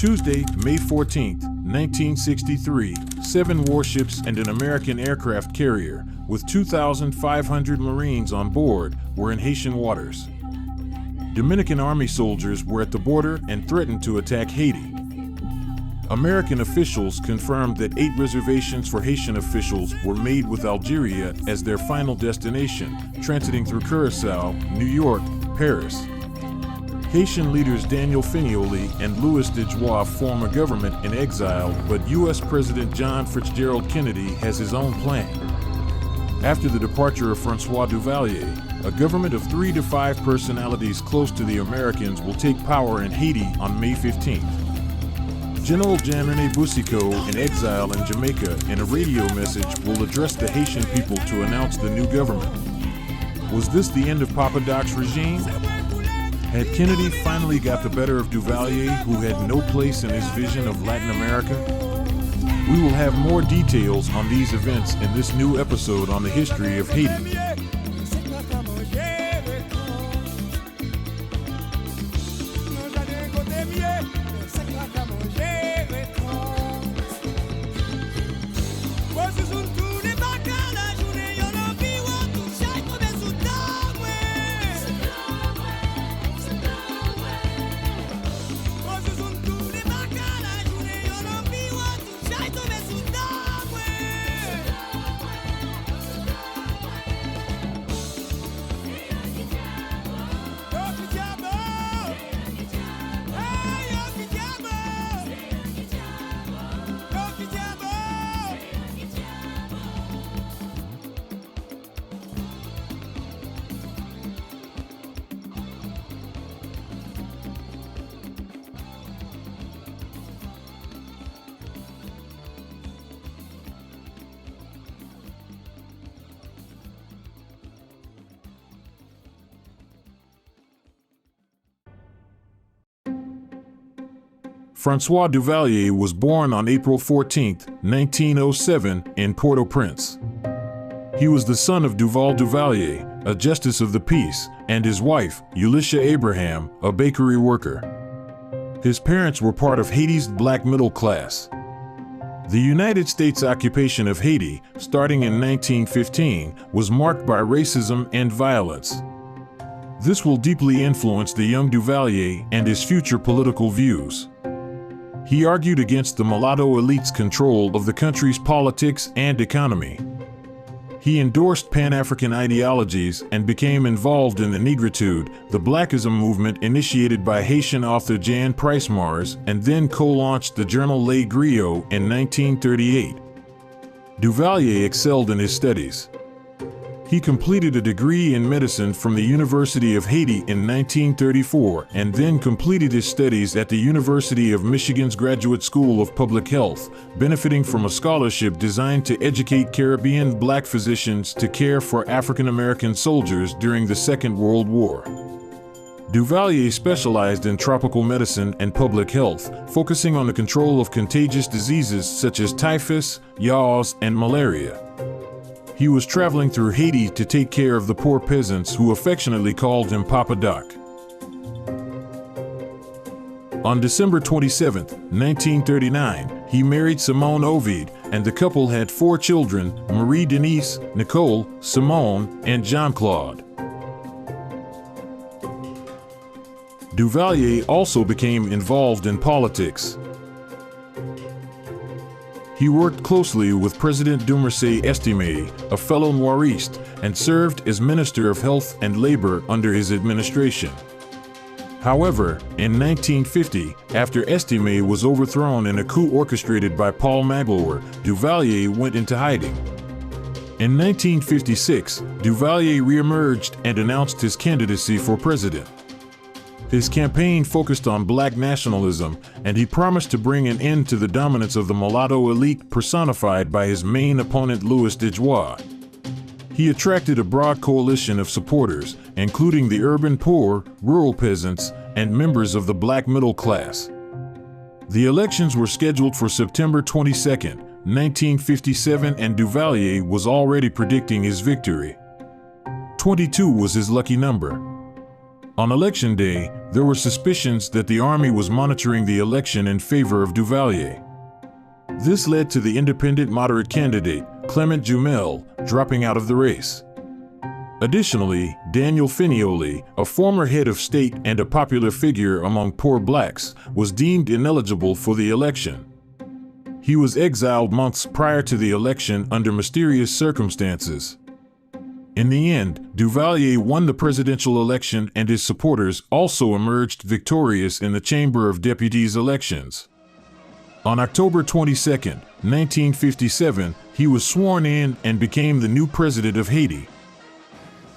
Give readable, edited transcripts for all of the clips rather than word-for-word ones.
Tuesday, May 14, 1963, 7 warships and an American aircraft carrier, with 2,500 Marines on board, were in Haitian waters. Dominican Army soldiers were at the border and threatened to attack Haiti. American officials confirmed that 8 reservations for Haitian officials were made with Algeria as their final destination, transiting through Curaçao, New York, Paris. Haitian leaders Daniel Finioli and Louis Dejoie form a government in exile, but U.S. President John Fitzgerald Kennedy has his own plan. After the departure of Francois Duvalier, a government of 3 to 5 personalities close to the Americans will take power in Haiti on May 15th. General Jean-René Boucicaut, in exile in Jamaica, in a radio message will address the Haitian people to announce the new government. Was this the end of Papa Doc's regime? Had Kennedy finally got the better of Duvalier, who had no place in his vision of Latin America? We will have more details on these events in this new episode on the history of Haiti. Francois Duvalier was born on April 14, 1907, in Port-au-Prince. He was the son of Duval Duvalier, a justice of the peace, and his wife, Elisha Abraham, a bakery worker. His parents were part of Haiti's black middle class. The United States occupation of Haiti, starting in 1915, was marked by racism and violence. This will deeply influence the young Duvalier and his future political views. He argued against the mulatto elite's control of the country's politics and economy. He endorsed Pan-African ideologies and became involved in the Negritude, the Blackism movement initiated by Haitian author Jan Price Mars, and then co-launched the journal Les Griots in 1938. Duvalier excelled in his studies. He completed a degree in medicine from the University of Haiti in 1934 and then completed his studies at the University of Michigan's Graduate School of Public Health, benefiting from a scholarship designed to educate Caribbean black physicians to care for African American soldiers during the Second World War. Duvalier specialized in tropical medicine and public health, focusing on the control of contagious diseases such as typhus, yaws, and malaria. He was traveling through Haiti to take care of the poor peasants who affectionately called him Papa Doc. On December 27, 1939, he married Simone Ovid, and the couple had 4 children: Marie Denise, Nicole, Simone, and Jean-Claude. Duvalier also became involved in politics. He worked closely with President Dumercé Estimé, a fellow Noiriste, and served as Minister of Health and Labor under his administration. However, in 1950, after Estimé was overthrown in a coup orchestrated by Paul Magloire, Duvalier went into hiding. In 1956, Duvalier reemerged and announced his candidacy for president. His campaign focused on black nationalism, and he promised to bring an end to the dominance of the mulatto elite personified by his main opponent Louis Dejoie. He attracted a broad coalition of supporters, including the urban poor, rural peasants, and members of the black middle class. The elections were scheduled for September 22, 1957, and Duvalier was already predicting his victory. 22 was his lucky number. On election day, there were suspicions that the army was monitoring the election in favor of Duvalier. This led to the independent moderate candidate, Clement Jumel, dropping out of the race. Additionally, Daniel Finioli, a former head of state and a popular figure among poor blacks, was deemed ineligible for the election. He was exiled months prior to the election under mysterious circumstances. In the end, Duvalier won the presidential election and his supporters also emerged victorious in the Chamber of Deputies elections. On October 22, 1957, he was sworn in and became the new president of Haiti.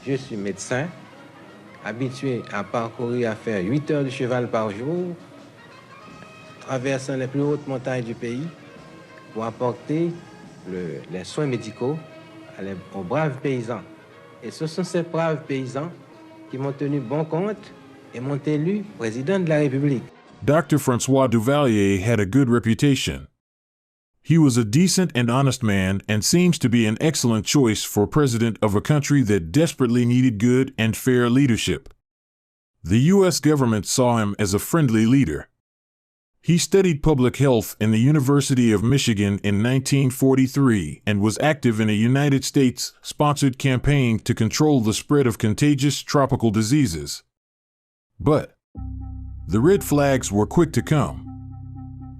Je suis médecin, habitué à parcourir à faire 8 heures de cheval par jour, traversant les plus hautes montagnes du pays pour apporter les soins médicaux aux braves paysans. Et ce sont ces braves paysans qui m'ont tenu bon compte et m'ont élu président de la République. Dr. Francois Duvalier had a good reputation. He was a decent and honest man and seems to be an excellent choice for president of a country that desperately needed good and fair leadership. The U.S. government saw him as a friendly leader. He studied public health in the University of Michigan in 1943 and was active in a United States-sponsored campaign to control the spread of contagious tropical diseases. But the red flags were quick to come.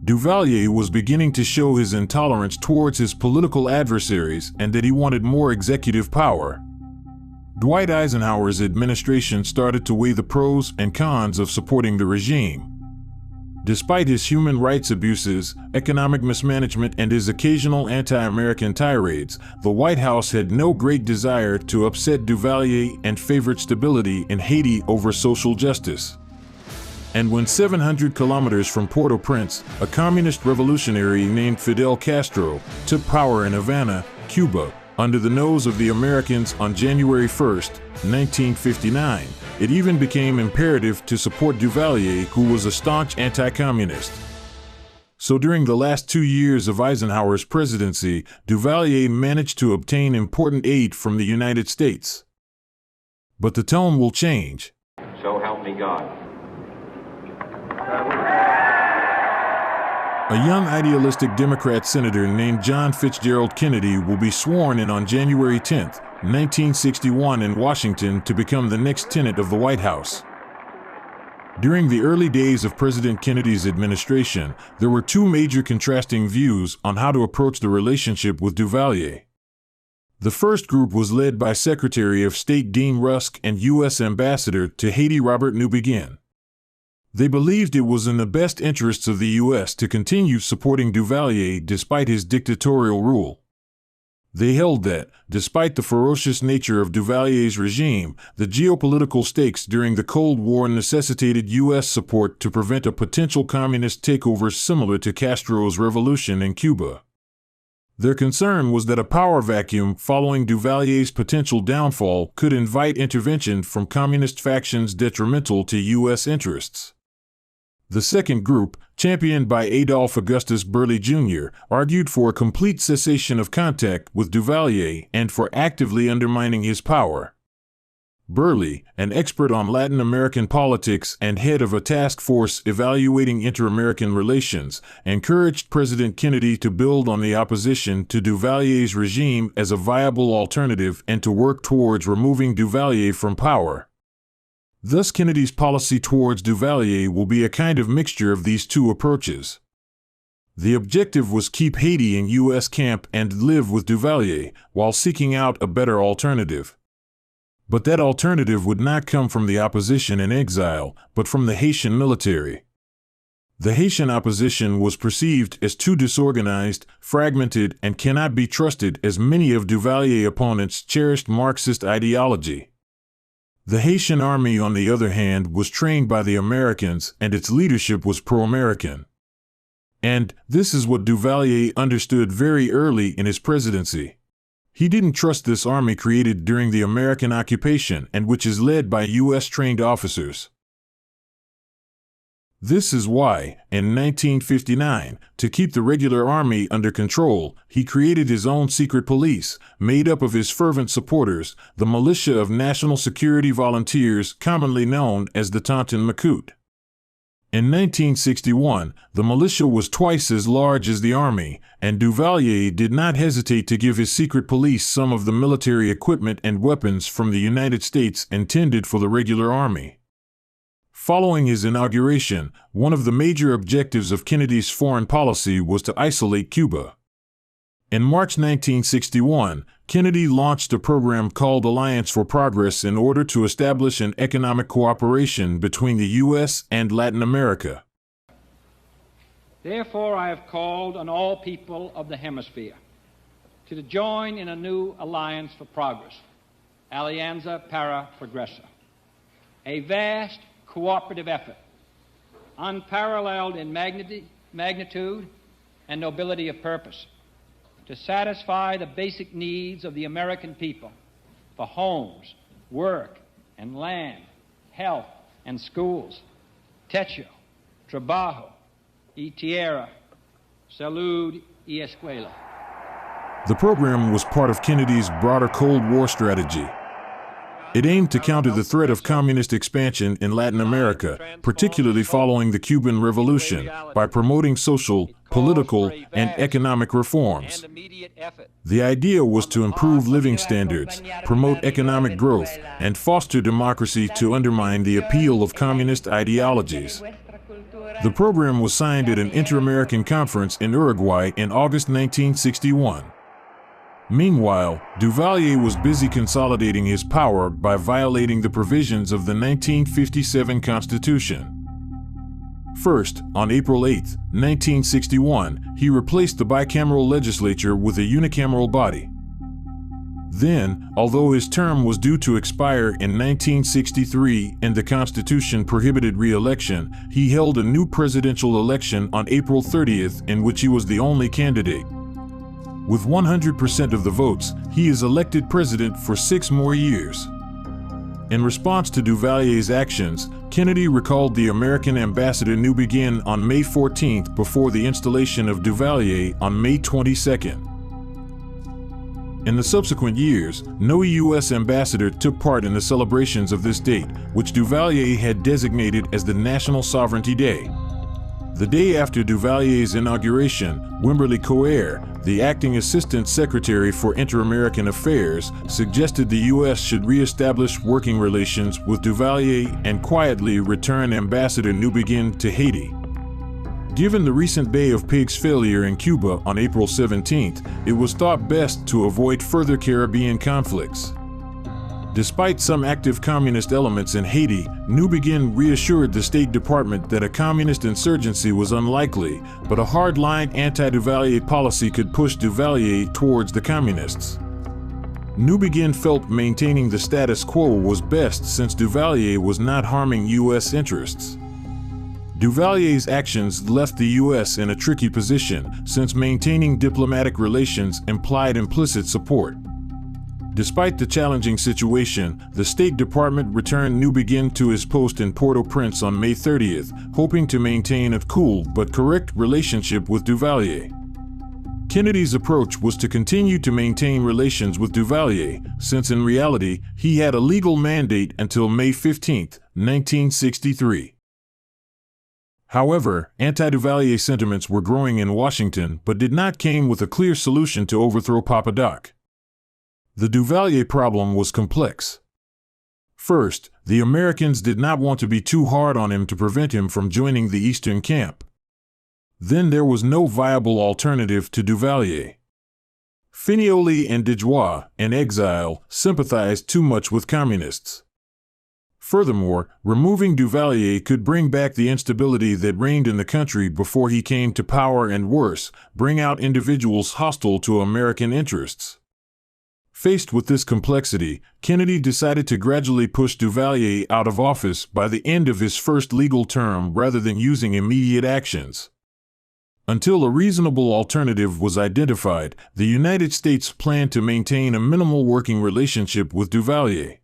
Duvalier was beginning to show his intolerance towards his political adversaries and that he wanted more executive power. Dwight Eisenhower's administration started to weigh the pros and cons of supporting the regime. Despite his human rights abuses, economic mismanagement, and his occasional anti-American tirades, the White House had no great desire to upset Duvalier and favored stability in Haiti over social justice. And when 700 kilometers from Port-au-Prince, a communist revolutionary named Fidel Castro took power in Havana, Cuba, under the nose of the Americans on January 1, 1959, it even became imperative to support Duvalier, who was a staunch anti-communist. So during the last 2 years of Eisenhower's presidency, Duvalier managed to obtain important aid from the United States. But the tone will change. So help me God. A young idealistic Democrat senator named John Fitzgerald Kennedy will be sworn in on January 10, 1961 in Washington to become the next tenant of the White House. During the early days of President Kennedy's administration, there were two major contrasting views on how to approach the relationship with Duvalier. The first group was led by Secretary of State Dean Rusk and U.S. Ambassador to Haiti Robert Newbegin. They believed it was in the best interests of the U.S. to continue supporting Duvalier despite his dictatorial rule. They held that, despite the ferocious nature of Duvalier's regime, the geopolitical stakes during the Cold War necessitated U.S. support to prevent a potential communist takeover similar to Castro's revolution in Cuba. Their concern was that a power vacuum following Duvalier's potential downfall could invite intervention from communist factions detrimental to U.S. interests. The second group, championed by Adolph Augustus Burley Jr., argued for a complete cessation of contact with Duvalier and for actively undermining his power. Burley, an expert on Latin American politics and head of a task force evaluating inter-American relations, encouraged President Kennedy to build on the opposition to Duvalier's regime as a viable alternative and to work towards removing Duvalier from power. Thus, Kennedy's policy towards Duvalier will be a kind of mixture of these two approaches. The objective was keep Haiti in U.S. camp and live with Duvalier, while seeking out a better alternative. But that alternative would not come from the opposition in exile, but from the Haitian military. The Haitian opposition was perceived as too disorganized, fragmented, and cannot be trusted, as many of Duvalier's opponents cherished Marxist ideology. The Haitian army, on the other hand, was trained by the Americans, and its leadership was pro-American. And this is what Duvalier understood very early in his presidency. He didn't trust this army created during the American occupation and which is led by U.S. trained officers. This is why, in 1959, to keep the regular army under control, he created his own secret police, made up of his fervent supporters, the Militia of National Security Volunteers, commonly known as the Taunton Macoute. In 1961, the militia was twice as large as the army, and Duvalier did not hesitate to give his secret police some of the military equipment and weapons from the United States intended for the regular army. Following his inauguration, one of the major objectives of Kennedy's foreign policy was to isolate Cuba. In March 1961, Kennedy launched a program called Alliance for Progress in order to establish an economic cooperation between the U.S. and Latin America. Therefore, I have called on all people of the hemisphere to join in a new alliance for progress, Alianza para Progreso, a vast cooperative effort, unparalleled in magnitude and nobility of purpose, to satisfy the basic needs of the American people for homes, work, and land, health, and schools, techo, trabajo, y tierra, salud y escuela. The program was part of Kennedy's broader Cold War strategy. It aimed to counter the threat of communist expansion in Latin America, particularly following the Cuban Revolution, by promoting social, political, and economic reforms. The idea was to improve living standards, promote economic growth, and foster democracy to undermine the appeal of communist ideologies. The program was signed at an Inter-American Conference in Uruguay in August 1961. Meanwhile, Duvalier was busy consolidating his power by violating the provisions of the 1957 Constitution. First, on April 8, 1961, he replaced the bicameral legislature with a unicameral body. Then, although his term was due to expire in 1963 and the Constitution prohibited re-election, he held a new presidential election on April 30th in which he was the only candidate. With 100% of the votes, he is elected president for 6 more years. In response to Duvalier's actions, Kennedy recalled the American ambassador Newbegin on May 14th before the installation of Duvalier on May 22nd. In the subsequent years, no U.S. ambassador took part in the celebrations of this date, which Duvalier had designated as the National Sovereignty Day. The day after Duvalier's inauguration, Wimberly Coer, the acting assistant secretary for Inter-American Affairs, suggested the U.S. should re-establish working relations with Duvalier and quietly return Ambassador Newbegin to Haiti. Given the recent Bay of Pigs failure in Cuba on April 17th, it was thought best to avoid further Caribbean conflicts. Despite some active communist elements in Haiti, Newbegin reassured the State Department that a communist insurgency was unlikely, but a hard-line anti-Duvalier policy could push Duvalier towards the communists. Newbegin felt maintaining the status quo was best since Duvalier was not harming U.S. interests. Duvalier's actions left the U.S. in a tricky position, since maintaining diplomatic relations implied implicit support. Despite the challenging situation, the State Department returned Newbegin to his post in Port-au-Prince on May 30th, hoping to maintain a cool but correct relationship with Duvalier. Kennedy's approach was to continue to maintain relations with Duvalier, since in reality, he had a legal mandate until May 15, 1963. However, anti-Duvalier sentiments were growing in Washington but did not come with a clear solution to overthrow Papa Doc. The Duvalier problem was complex. First, the Americans did not want to be too hard on him to prevent him from joining the Eastern Camp. Then there was no viable alternative to Duvalier. Finioli and Dejoie, in exile, sympathized too much with communists. Furthermore, removing Duvalier could bring back the instability that reigned in the country before he came to power and worse, bring out individuals hostile to American interests. Faced with this complexity, Kennedy decided to gradually push Duvalier out of office by the end of his first legal term rather than using immediate actions. Until a reasonable alternative was identified, the United States planned to maintain a minimal working relationship with Duvalier.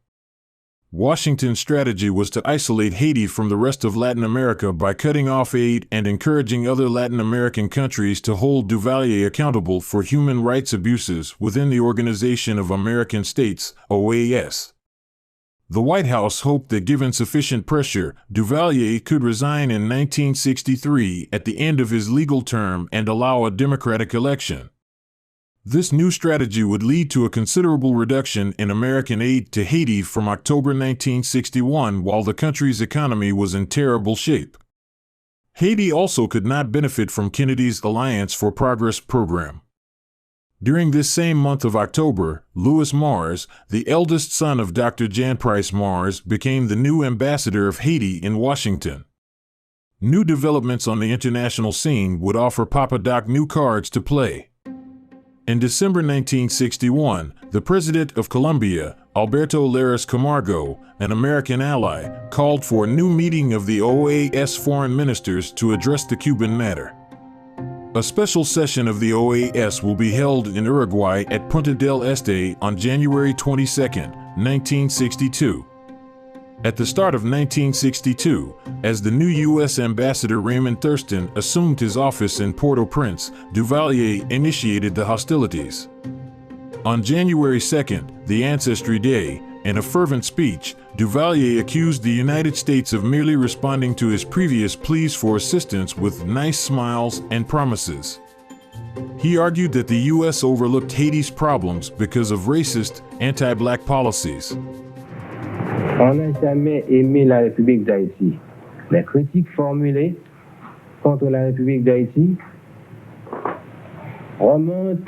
Washington's strategy was to isolate Haiti from the rest of Latin America by cutting off aid and encouraging other Latin American countries to hold Duvalier accountable for human rights abuses within the Organization of American States, OAS. The White House hoped that given sufficient pressure, Duvalier could resign in 1963 at the end of his legal term and allow a democratic election. This new strategy would lead to a considerable reduction in American aid to Haiti from October 1961 while the country's economy was in terrible shape. Haiti also could not benefit from Kennedy's Alliance for Progress program. During this same month of October, Louis Mars, the eldest son of Dr. Jan Price Mars, became the new ambassador of Haiti in Washington. New developments on the international scene would offer Papa Doc new cards to play. In December 1961, the President of Colombia, Alberto Lleras Camargo, an American ally, called for a new meeting of the OAS foreign ministers to address the Cuban matter. A special session of the OAS will be held in Uruguay at Punta del Este on January 22, 1962. At the start of 1962, as the new U.S. Ambassador Raymond Thurston assumed his office in Port-au-Prince, Duvalier initiated the hostilities. On January 2nd, the Ancestry Day, in a fervent speech, Duvalier accused the United States of merely responding to his previous pleas for assistance with nice smiles and promises. He argued that the U.S. overlooked Haiti's problems because of racist, anti-black policies. On n'a jamais aimé la République d'Haïti. Les critiques formulées contre la République d'Haïti remontent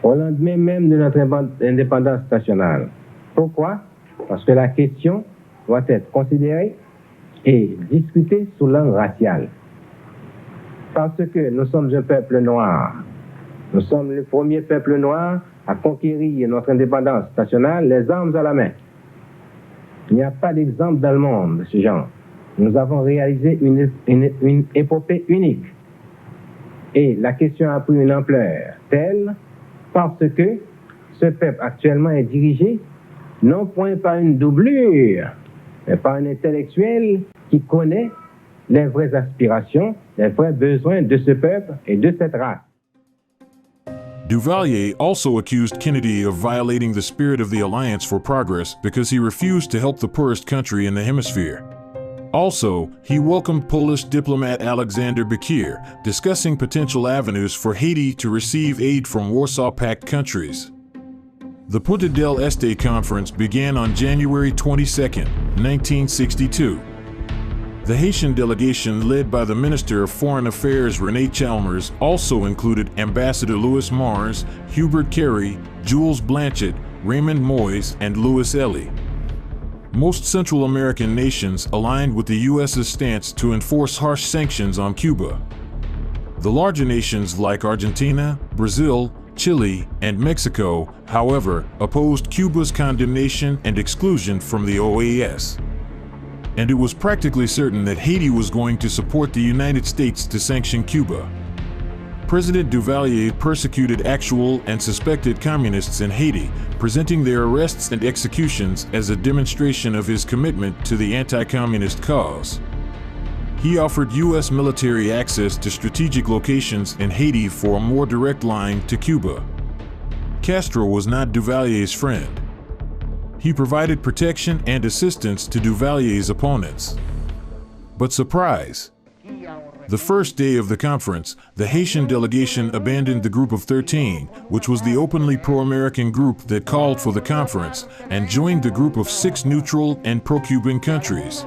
au lendemain même de notre indépendance nationale. Pourquoi? Parce que la question doit être considérée et discutée sous l'angle racial. Parce que nous sommes un peuple noir. Nous sommes le premier peuple noir à conquérir notre indépendance nationale, les armes à la main. Il n'y a pas d'exemple dans le monde de ce genre. Nous avons réalisé une épopée unique. Et la question a pris une ampleur telle parce que ce peuple actuellement est dirigé non point par une doublure, mais par un intellectuel qui connaît les vraies aspirations, les vrais besoins de ce peuple et de cette race. Duvalier also accused Kennedy of violating the spirit of the Alliance for Progress because he refused to help the poorest country in the hemisphere. Also, he welcomed Polish diplomat Alexander Bekir, discussing potential avenues for Haiti to receive aid from Warsaw Pact countries. The Punta del Este Conference began on January 22, 1962. The Haitian delegation, led by the Minister of Foreign Affairs René Chalmers, also included Ambassador Louis Mars, Hubert Carey, Jules Blanchett, Raymond Moyes, and Louis Elie. Most Central American nations aligned with the U.S.'s stance to enforce harsh sanctions on Cuba. The larger nations like Argentina, Brazil, Chile, and Mexico, however, opposed Cuba's condemnation and exclusion from the OAS. And it was practically certain that Haiti was going to support the United States to sanction Cuba. President Duvalier persecuted actual and suspected communists in Haiti, presenting their arrests and executions as a demonstration of his commitment to the anti-communist cause. He offered U.S. military access to strategic locations in Haiti for a more direct line to Cuba. Castro was not Duvalier's friend. He provided protection and assistance to Duvalier's opponents. But surprise! The first day of the conference, the Haitian delegation abandoned the Group of 13, which was the openly pro-American group that called for the conference, and joined the group of 6 neutral and pro-Cuban countries.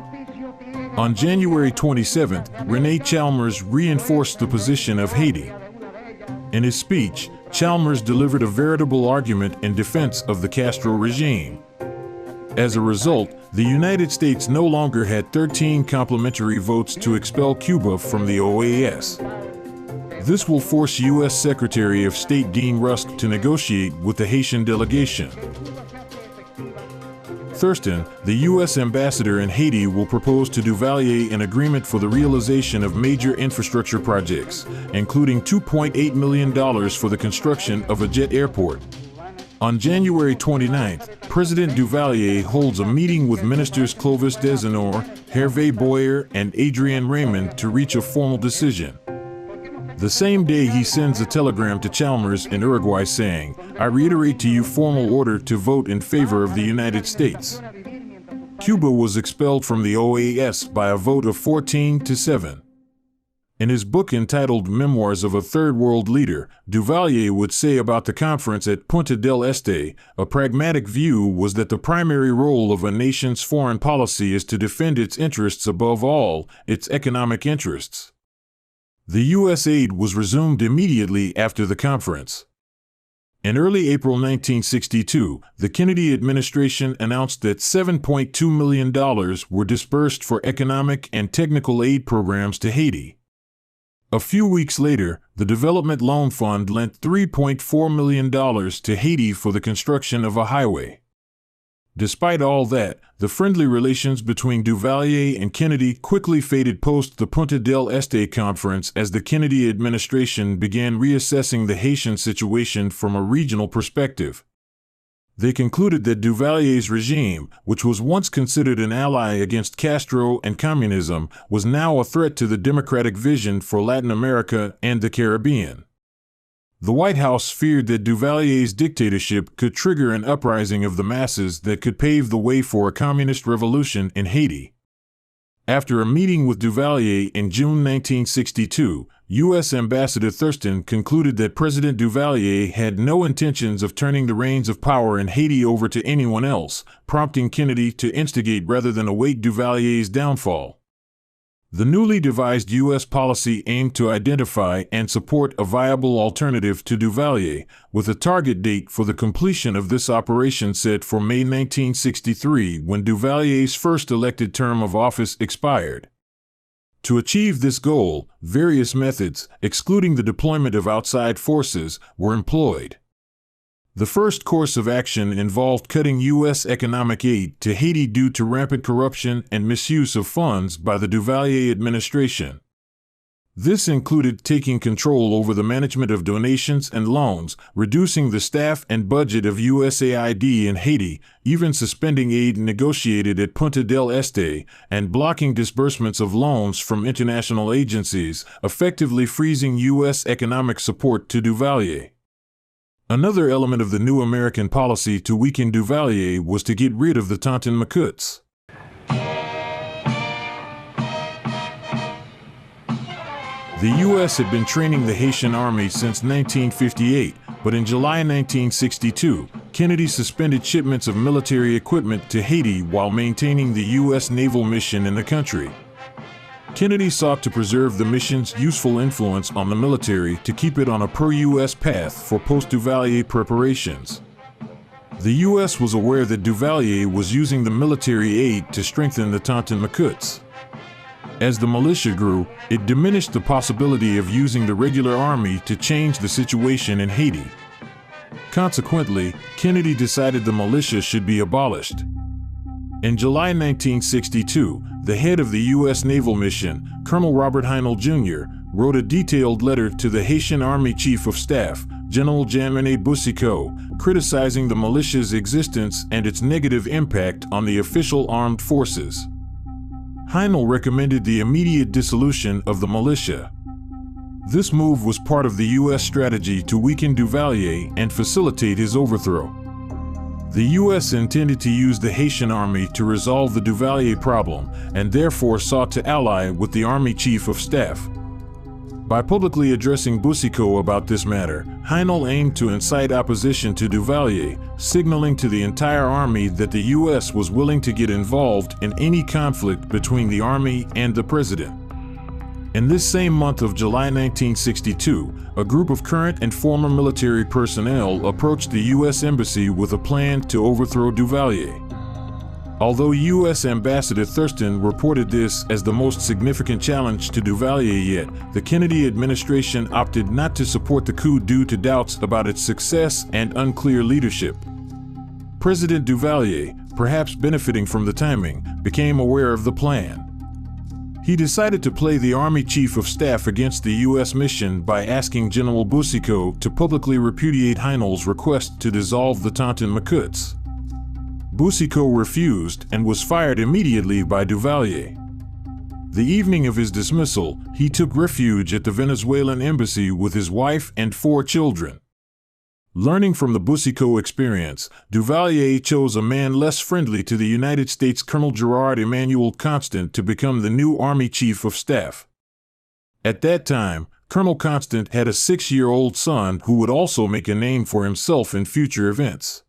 On January 27th, René Chalmers reinforced the position of Haiti. In his speech, Chalmers delivered a veritable argument in defense of the Castro regime. As a result, the United States no longer had 13 complementary votes to expel Cuba from the OAS. This will force U.S. Secretary of State Dean Rusk to negotiate with the Haitian delegation. Thurston, the U.S. ambassador in Haiti, will propose to Duvalier an agreement for the realization of major infrastructure projects, including $2.8 million for the construction of a jet airport. On January 29th, President Duvalier holds a meeting with ministers Clovis Desenor, Hervé Boyer, and Adrien Raymond to reach a formal decision. The same day, he sends a telegram to Chalmers in Uruguay saying, "I reiterate to you formal order to vote in favor of the United States." Cuba was expelled from the OAS by a vote of 14-7. In his book entitled Memoirs of a Third World Leader, Duvalier would say about the conference at Punta del Este, a pragmatic view was that the primary role of a nation's foreign policy is to defend its interests above all, its economic interests. The U.S. aid was resumed immediately after the conference. In early April 1962, the Kennedy administration announced that $7.2 million were disbursed for economic and technical aid programs to Haiti. A few weeks later, the Development Loan Fund lent $3.4 million to Haiti for the construction of a highway. Despite all that, the friendly relations between Duvalier and Kennedy quickly faded post the Punta del Este conference as the Kennedy administration began reassessing the Haitian situation from a regional perspective. They concluded that Duvalier's regime, which was once considered an ally against Castro and communism, was now a threat to the democratic vision for Latin America and the Caribbean. The White House feared that Duvalier's dictatorship could trigger an uprising of the masses that could pave the way for a communist revolution in Haiti. After a meeting with Duvalier in June 1962, U.S. Ambassador Thurston concluded that President Duvalier had no intentions of turning the reins of power in Haiti over to anyone else, prompting Kennedy to instigate rather than await Duvalier's downfall. The newly devised U.S. policy aimed to identify and support a viable alternative to Duvalier, with a target date for the completion of this operation set for May 1963, when Duvalier's first elected term of office expired. To achieve this goal, various methods, excluding the deployment of outside forces, were employed. The first course of action involved cutting U.S. economic aid to Haiti due to rampant corruption and misuse of funds by the Duvalier administration. This included taking control over the management of donations and loans, reducing the staff and budget of USAID in Haiti, even suspending aid negotiated at Punta del Este, and blocking disbursements of loans from international agencies, effectively freezing U.S. economic support to Duvalier. Another element of the new American policy to weaken Duvalier was to get rid of the Tonton Macoutes. The U.S. had been training the Haitian army since 1958, but in July 1962, Kennedy suspended shipments of military equipment to Haiti while maintaining the U.S. naval mission in the country. Kennedy sought to preserve the mission's useful influence on the military to keep it on a pro-U.S. path for post-Duvalier preparations. The U.S. was aware that Duvalier was using the military aid to strengthen the Tonton Macoutes. As the militia grew, it diminished the possibility of using the regular army to change the situation in Haiti. Consequently, Kennedy decided the militia should be abolished. In July 1962, the head of the U.S. Naval Mission, Colonel Robert Heinel Jr., wrote a detailed letter to the Haitian Army Chief of Staff, General Jean-René Boucicaut, criticizing the militia's existence and its negative impact on the official armed forces. Heinel recommended the immediate dissolution of the militia. This move was part of the U.S. strategy to weaken Duvalier and facilitate his overthrow. The U.S. intended to use the Haitian army to resolve the Duvalier problem and therefore sought to ally with the Army Chief of Staff. By publicly addressing Boucicaut about this matter, Heinel aimed to incite opposition to Duvalier, signaling to the entire army that the U.S. was willing to get involved in any conflict between the army and the president. In this same month of July 1962, a group of current and former military personnel approached the U.S. Embassy with a plan to overthrow Duvalier. Although U.S. Ambassador Thurston reported this as the most significant challenge to Duvalier yet, the Kennedy administration opted not to support the coup due to doubts about its success and unclear leadership. President Duvalier, perhaps benefiting from the timing, became aware of the plan. He decided to play the Army Chief of Staff against the U.S. mission by asking General Boucicaut to publicly repudiate Heinel's request to dissolve the Tonton Macoutes. Boucicault refused and was fired immediately by Duvalier. The evening of his dismissal, he took refuge at the Venezuelan embassy with his wife and 4 children. Learning from the Boucicault experience, Duvalier chose a man less friendly to the United States, Colonel Gerard Emmanuel Constant, to become the new Army Chief of Staff. At that time, Colonel Constant had a 6-year-old son who would also make a name for himself in future events.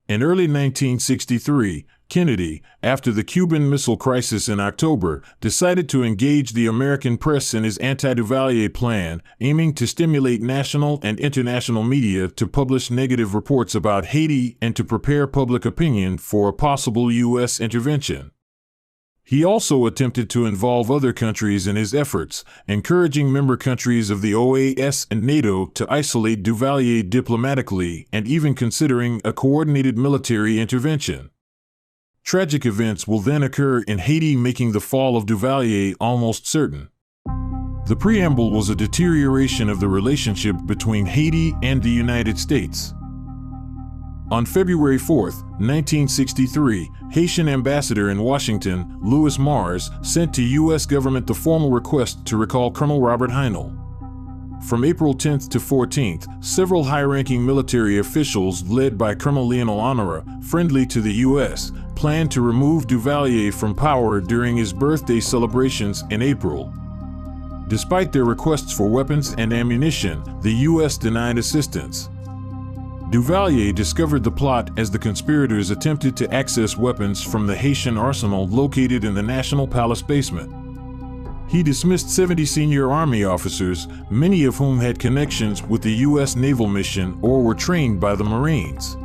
In early 1963, Kennedy, after the Cuban Missile Crisis in October, decided to engage the American press in his anti-Duvalier plan, aiming to stimulate national and international media to publish negative reports about Haiti and to prepare public opinion for a possible U.S. intervention. He also attempted to involve other countries in his efforts, encouraging member countries of the OAS and NATO to isolate Duvalier diplomatically and even considering a coordinated military intervention. Tragic events will then occur in Haiti, making the fall of Duvalier almost certain. The preamble was a deterioration of the relationship between Haiti and the United States. On February 4, 1963, Haitian ambassador in Washington, Louis Mars, sent to U.S. government the formal request to recall Colonel Robert Heinel. From April 10 to 14, several high-ranking military officials led by Colonel Lionel Honora, friendly to the U.S., planned to remove Duvalier from power during his birthday celebrations in April. Despite their requests for weapons and ammunition, the U.S. denied assistance. Duvalier discovered the plot as the conspirators attempted to access weapons from the Haitian arsenal located in the National Palace basement. He dismissed 70 senior Army officers, many of whom had connections with the U.S. naval mission or were trained by the Marines.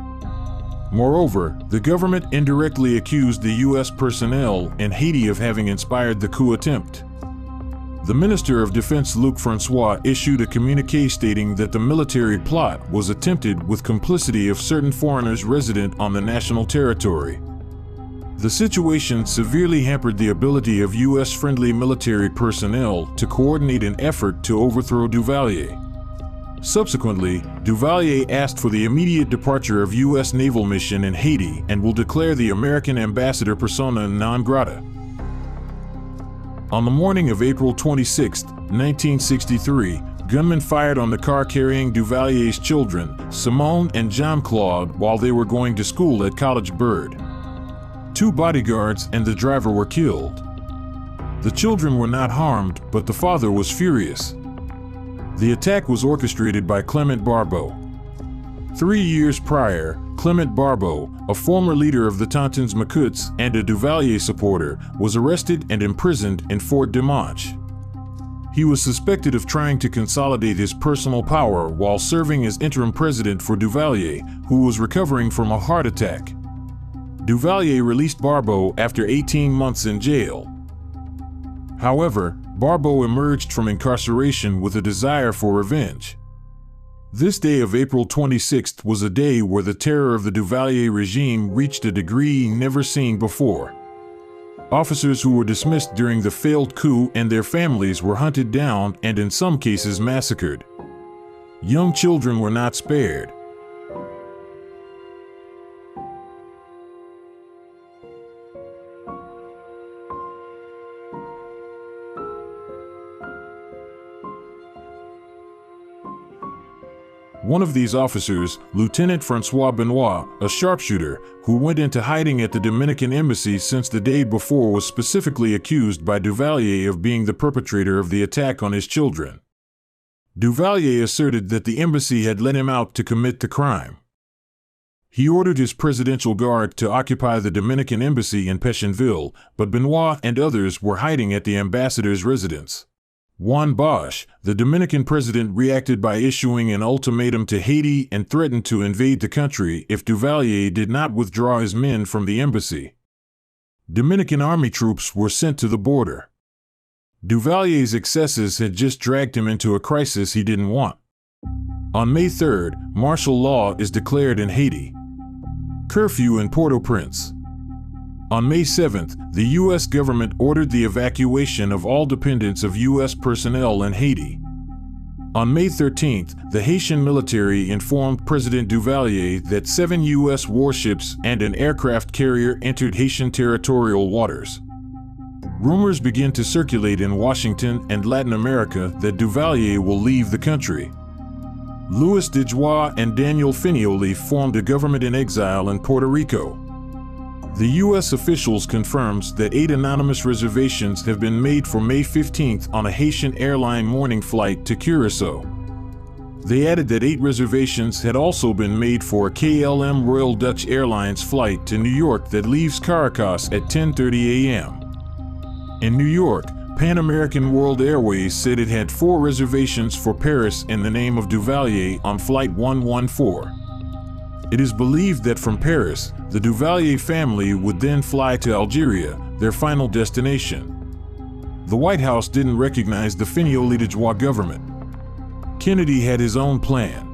Moreover, the government indirectly accused the U.S. personnel in Haiti of having inspired the coup attempt. The Minister of Defense Luc Francois issued a communiqué stating that the military plot was attempted with complicity of certain foreigners resident on the national territory. The situation severely hampered the ability of U.S.-friendly military personnel to coordinate an effort to overthrow Duvalier. Subsequently, Duvalier asked for the immediate departure of U.S. naval mission in Haiti and will declare the American ambassador persona non grata. On the morning of April 26, 1963, gunmen fired on the car carrying Duvalier's children, Simone and Jean-Claude, while they were going to school at College Bird. 2 bodyguards and the driver were killed. The children were not harmed, but the father was furious. The attack was orchestrated by Clement Barbeau. 3 years prior, Clement Barbeau, a former leader of the Tontons Macoutes and a Duvalier supporter, was arrested and imprisoned in Fort Dimanche. He was suspected of trying to consolidate his personal power while serving as interim president for Duvalier, who was recovering from a heart attack. Duvalier released Barbeau after 18 months in jail. However, Barbeau emerged from incarceration with a desire for revenge. This day of April 26th was a day where the terror of the Duvalier regime reached a degree never seen before. Officers who were dismissed during the failed coup and their families were hunted down and in some cases massacred. Young children were not spared. One of these officers, Lieutenant Francois Benoit, a sharpshooter, who went into hiding at the Dominican embassy since the day before, was specifically accused by Duvalier of being the perpetrator of the attack on his children. Duvalier asserted that the embassy had let him out to commit the crime. He ordered his presidential guard to occupy the Dominican embassy in Pétionville, but Benoit and others were hiding at the ambassador's residence. Juan Bosch, the Dominican president, reacted by issuing an ultimatum to Haiti and threatened to invade the country if Duvalier did not withdraw his men from the embassy. Dominican army troops were sent to the border. Duvalier's excesses had just dragged him into a crisis he didn't want. On May 3rd, martial law is declared in Haiti. Curfew in Port-au-Prince. On May 7th, the U.S. government ordered the evacuation of all dependents of U.S. personnel in Haiti. On May 13th, the Haitian military informed President Duvalier that 7 U.S. warships and an aircraft carrier entered Haitian territorial waters. Rumors begin to circulate in Washington and Latin America that Duvalier will leave the country. Louis de Joix and Daniel Finioli formed a government in exile in Puerto Rico. The U.S. officials confirms that 8 anonymous reservations have been made for May 15th on a Haitian airline morning flight to Curaçao. They added that 8 reservations had also been made for a KLM Royal Dutch Airlines flight to New York that leaves Caracas at 10:30 a.m. In New York, Pan American World Airways said it had 4 reservations for Paris in the name of Duvalier on Flight 114. It is believed that from Paris, the Duvalier family would then fly to Algeria, their final destination. The White House didn't recognize the Finioli de Joix government. Kennedy had his own plan.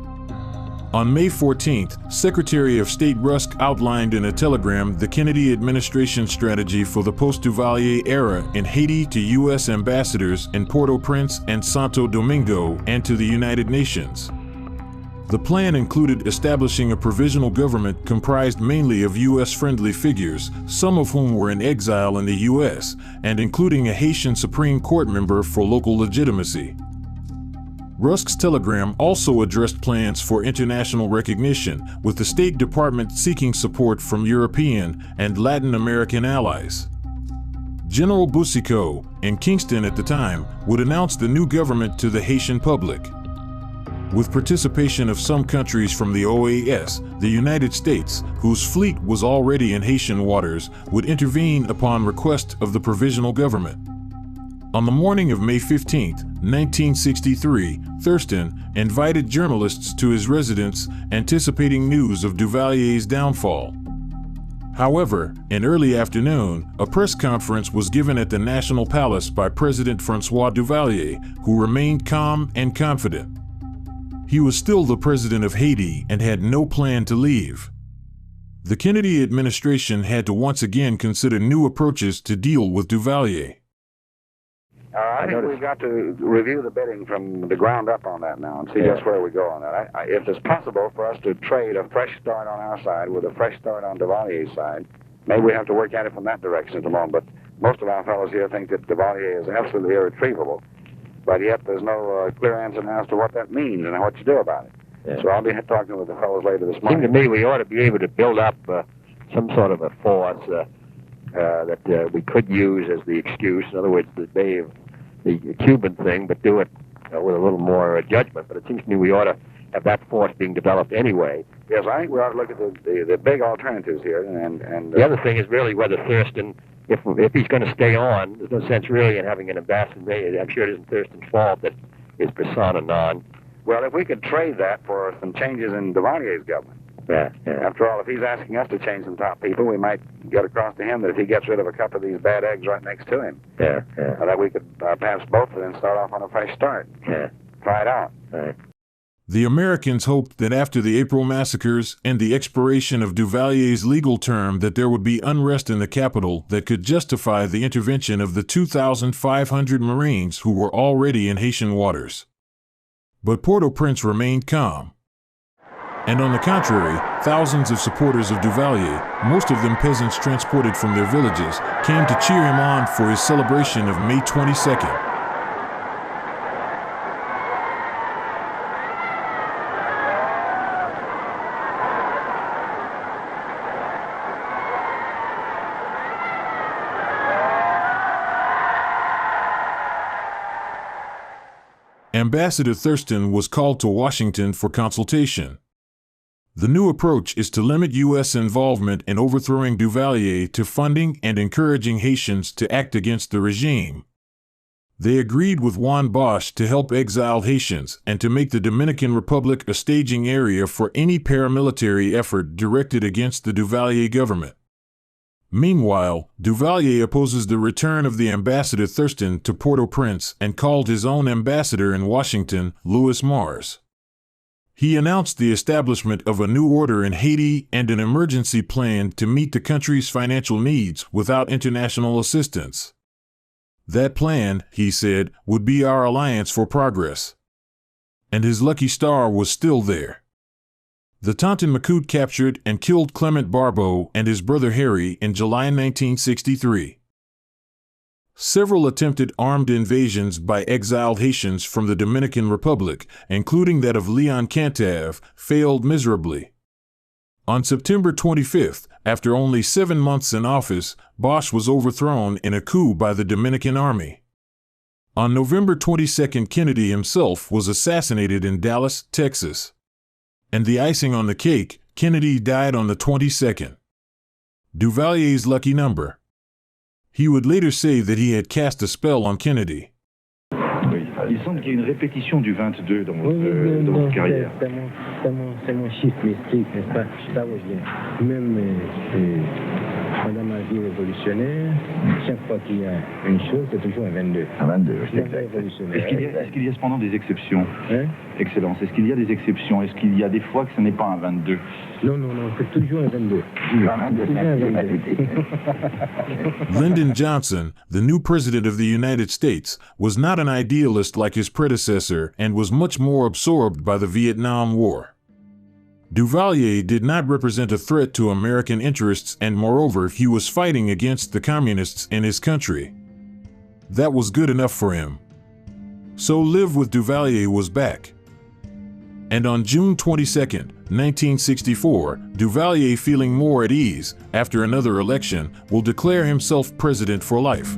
On May 14th, Secretary of State Rusk outlined in a telegram the Kennedy administration strategy for the post-Duvalier era in Haiti to U.S. ambassadors in Port-au-Prince and Santo Domingo and to the United Nations. The plan included establishing a provisional government comprised mainly of U.S.-friendly figures, some of whom were in exile in the U.S., and including a Haitian Supreme Court member for local legitimacy. Rusk's telegram also addressed plans for international recognition, with the State Department seeking support from European and Latin American allies. General Boucicaut, in Kingston at the time, would announce the new government to the Haitian public. With participation of some countries from the OAS, the United States, whose fleet was already in Haitian waters, would intervene upon request of the provisional government. On the morning of May 15, 1963, Thurston invited journalists to his residence, anticipating news of Duvalier's downfall. However, in early afternoon, a press conference was given at the National Palace by President Francois Duvalier, who remained calm and confident. He was still the president of Haiti and had no plan to leave. The Kennedy administration had to once again consider new approaches to deal with Duvalier. I think we've got to review the bidding from the ground up on that now and see just where we go on that. If it's possible for us to trade a fresh start on our side with a fresh start on Duvalier's side, maybe we have to work at it from that direction at the moment. But most of our fellows here think that Duvalier is absolutely irretrievable. But yet there's no clear answer now as to what that means and what to do about it. Yeah. So I'll be talking with the fellows later this morning. It seems to me we ought to be able to build up some sort of a force that we could use as the excuse. In other words, the Cuban thing, but do it with a little more judgment. But it seems to me we ought to have that force being developed anyway. Yes, I think we ought to look at the big alternatives here. And the other thing is really whether Thurston, if he's going to stay on, there's no sense really in having an ambassador. I'm sure it isn't Thurston's fault that is persona non. Well, if we could trade that for some changes in Duvalier's government. Yeah. After all, if he's asking us to change some top people, we might get across to him that if he gets rid of a couple of these bad eggs right next to him, that we could perhaps both of them start off on a fresh start. Yeah. Try it out. Right. The Americans hoped that after the April massacres and the expiration of Duvalier's legal term that there would be unrest in the capital that could justify the intervention of the 2,500 Marines who were already in Haitian waters. But Port-au-Prince remained calm. And on the contrary, thousands of supporters of Duvalier, most of them peasants transported from their villages, came to cheer him on for his celebration of May 22nd. Ambassador Thurston was called to Washington for consultation. The new approach is to limit U.S. involvement in overthrowing Duvalier to funding and encouraging Haitians to act against the regime. They agreed with Juan Bosch to help exiled Haitians and to make the Dominican Republic a staging area for any paramilitary effort directed against the Duvalier government. Meanwhile, Duvalier opposes the return of the ambassador Thurston to Port-au-Prince and called his own ambassador in Washington, Louis Mars. He announced the establishment of a new order in Haiti and an emergency plan to meet the country's financial needs without international assistance. That plan, he said, would be our alliance for progress. and his lucky star was still there. The Tonton Macoute captured and killed Clement Barbeau and his brother Harry in July 1963. Several attempted armed invasions by exiled Haitians from the Dominican Republic, including that of Leon Cantave, failed miserably. On September 25th, after only 7 months in office, Bosch was overthrown in a coup by the Dominican Army. On November 22nd, Kennedy himself was assassinated in Dallas, Texas. And the icing on the cake, Kennedy died on the 22nd. Duvalier's lucky number. He would later say that he had cast a spell on Kennedy. Il semble qu'il y ait une répétition du 22 dans votre carrière. C'est mon chiffre mystique, n'est-ce pas? Ça revient. Même pendant ma vie révolutionnaire, chaque fois qu'il y a une chose, c'est toujours un 22. Un 22, c'est exact. Est-ce qu'il y a cependant des exceptions? Hein? Excellence. Est-ce qu'il y a des exceptions? Est-ce qu'il y a des fois que ce n'est pas un 22? Non, c'est toujours un 22. Lyndon Johnson, the new president of the United States, was not an idealist like his predecessor and was much more absorbed by the Vietnam War. Duvalier did not represent a threat to American interests, and moreover, he was fighting against the communists in his country. That was good enough for him. So Live with Duvalier was back. And on June 22, 1964, Duvalier, feeling more at ease after another election, will declare himself president for life.